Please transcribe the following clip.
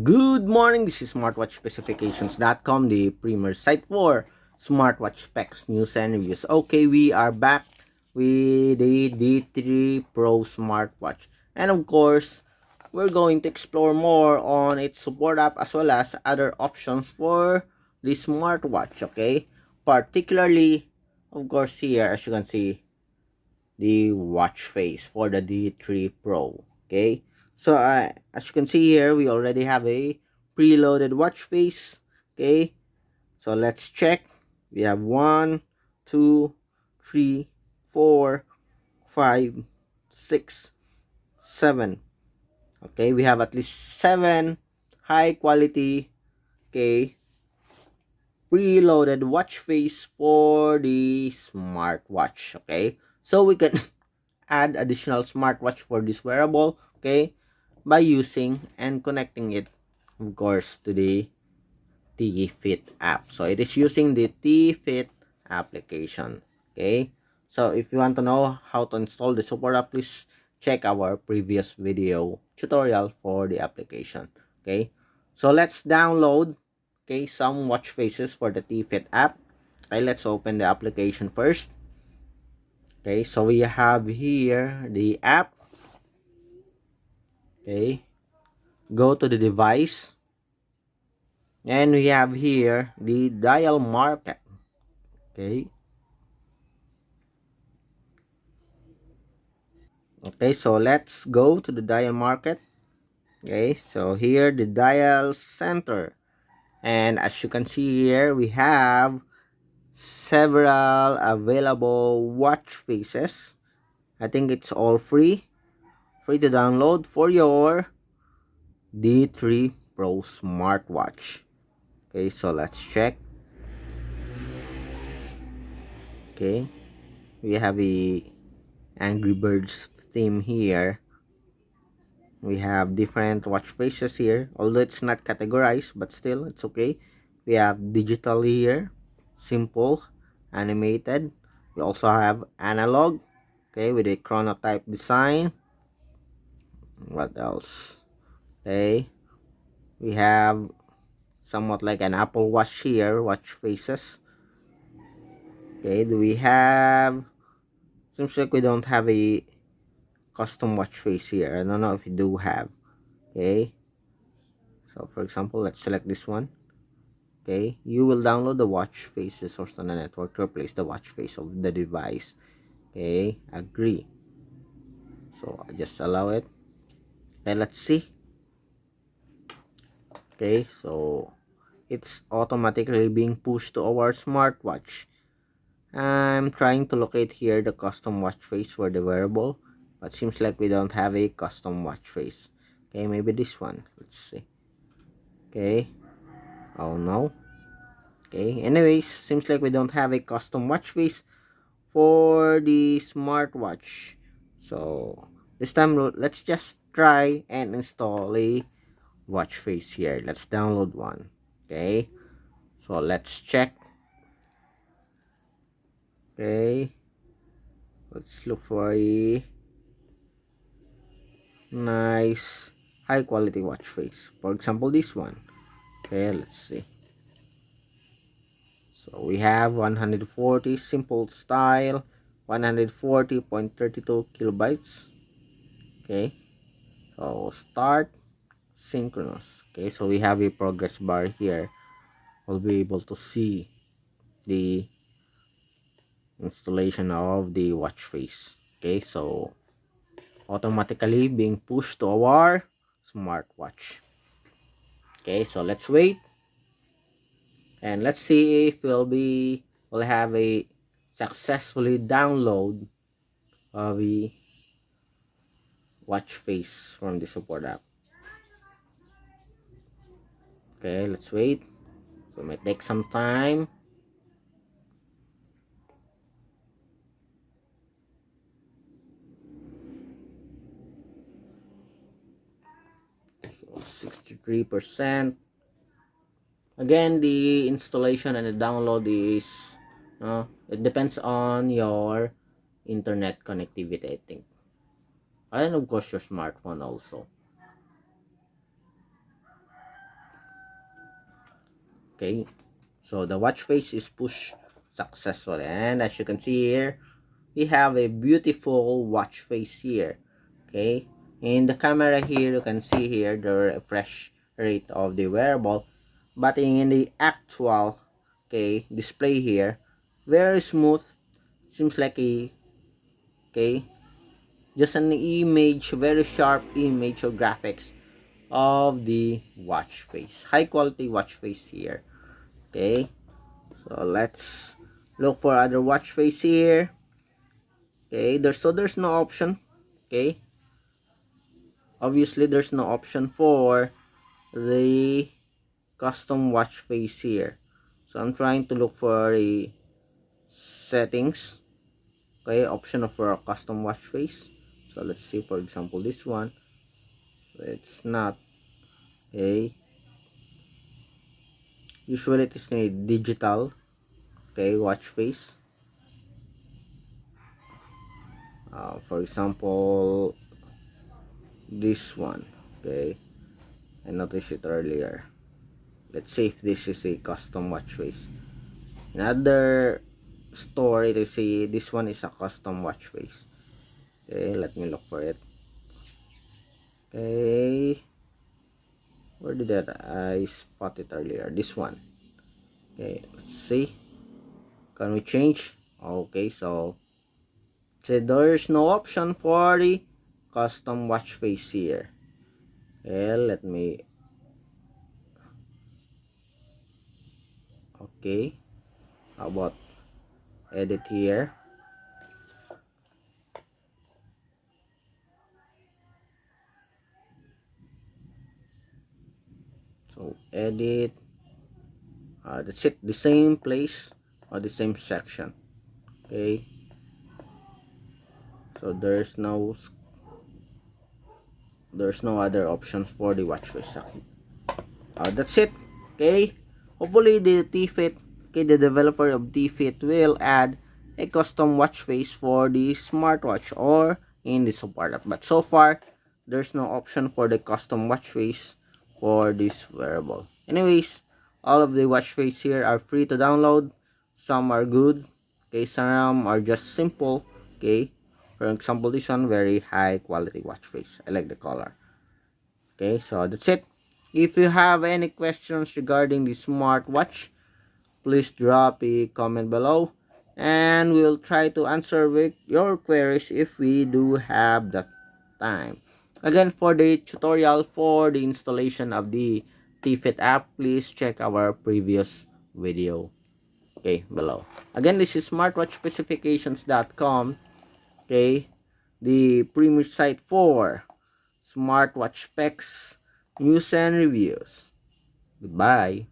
Good morning, this is smartwatchspecifications.com, the premier site for smartwatch specs, news, and reviews. Okay, we are back with the D3 Pro smartwatch. And of course, we're going to explore more on its support app as well as other options for the smartwatch, okay? Particularly, of course, here, as you can see, the watch face for the D3 Pro. Okay, so as you can see here, we already have a preloaded watch face. Okay, so let's check. We have 1, 2, 3, 4, 5, 6, 7. Okay, we have at least 7 high quality, okay, preloaded watch face for the smartwatch. Okay, so we can add additional smartwatch for this wearable, okay, by using and connecting it, of course, to the T-Fit app. So it is using the T-Fit application, okay. So if you want to know how to install the support app, please check our previous video tutorial for the application. Okay, so let's download, okay, some watch faces for the T-Fit app. Okay, let's open the application first. Okay, so we have here the app. Okay, go to the device, and we have here the dial market. Okay, so let's go to the dial market. Okay, so here the dial center, and as you can see here, we have several available watch faces. I think it's all free to download for your D3 Pro smartwatch. Okay, so let's check. Okay, we have a Angry Birds theme here. We have different watch faces here, although it's not categorized, but still it's okay. We have digital here, simple, animated. We also have analog, okay, with a chronotype design. What else? Okay, we have somewhat like an Apple Watch here, watch faces. Okay, do we have, seems like we don't have a custom watch face here. I don't know if we do have. Okay, so for example, let's select this one. Okay, you will download the watch face resource on the network to replace the watch face of the device. Okay, agree. So I just allow it. Okay, let's see. Okay, so it's automatically being pushed to our smartwatch. I'm trying to locate here the custom watch face for the wearable, but seems like we don't have a custom watch face. Okay, maybe this one. Let's see. Okay, oh no. Okay, anyways, seems like we don't have a custom watch face for the smartwatch. So this time, let's just try and install a watch face here. Let's download one. Okay, so let's check. Okay, let's look for a nice high quality watch face, for example this one. Okay, let's see. So we have 140 simple style, 140.32 kilobytes. Okay, so start synchronous. Okay, so we have a progress bar here. We'll be able to see the installation of the watch face. Okay, so automatically being pushed to our smartwatch. Okay, so let's wait and let's see if we'll have a successfully download of the watch face from the support app. Okay, let's wait. So it might take some time. So 63%. Again, the installation and the download is It depends on your internet connectivity, I think, and of course your smartphone also. Okay, so the watch face is pushed successfully, and as you can see here, we have a beautiful watch face here. Okay, in the camera here you can see here the refresh rate of the wearable, but in the actual, okay, display here, very smooth, seems like a, okay, just an image, very sharp image or graphics of the watch face, high quality watch face here. Okay, so let's look for other watch face here. Okay, there's no option. Okay, obviously there's no option for the custom watch face here, so I'm trying to look for a settings. Okay, option for a custom watch face. So let's see, for example, this one, it's not. Okay, usually it is a digital, okay, watch face. For example, this one. Okay, I noticed it earlier. Let's see if this is a custom watch face. In other store, it is a, this one is a custom watch face. Okay, let me look for it. Okay, where did that I spot it earlier? This one. Okay, let's see. Can we change? Okay, so there's no option for the custom watch face here. Okay, let me. Okay, how about edit here? So edit. That's it. The same place or the same section. Okay, so there's no other options for the watch face. That's it. Okay, hopefully the T-Fit, okay, the developer of T-Fit will add a custom watch face for the smartwatch or in the support app, but so far there's no option for the custom watch face for this wearable. Anyways, all of the watch face here are free to download. Some are good, okay, some are just simple. Okay, for example, this one very high quality watch face. I like the color. Okay, so that's it. If you have any questions regarding the smartwatch, please drop a comment below and we'll try to answer with your queries if we do have that time. Again, for the tutorial for the installation of the TFit app, please check our previous video, okay, below. Again, this is smartwatchspecifications.com, okay, the premier site for smartwatch specs, news and reviews. Goodbye.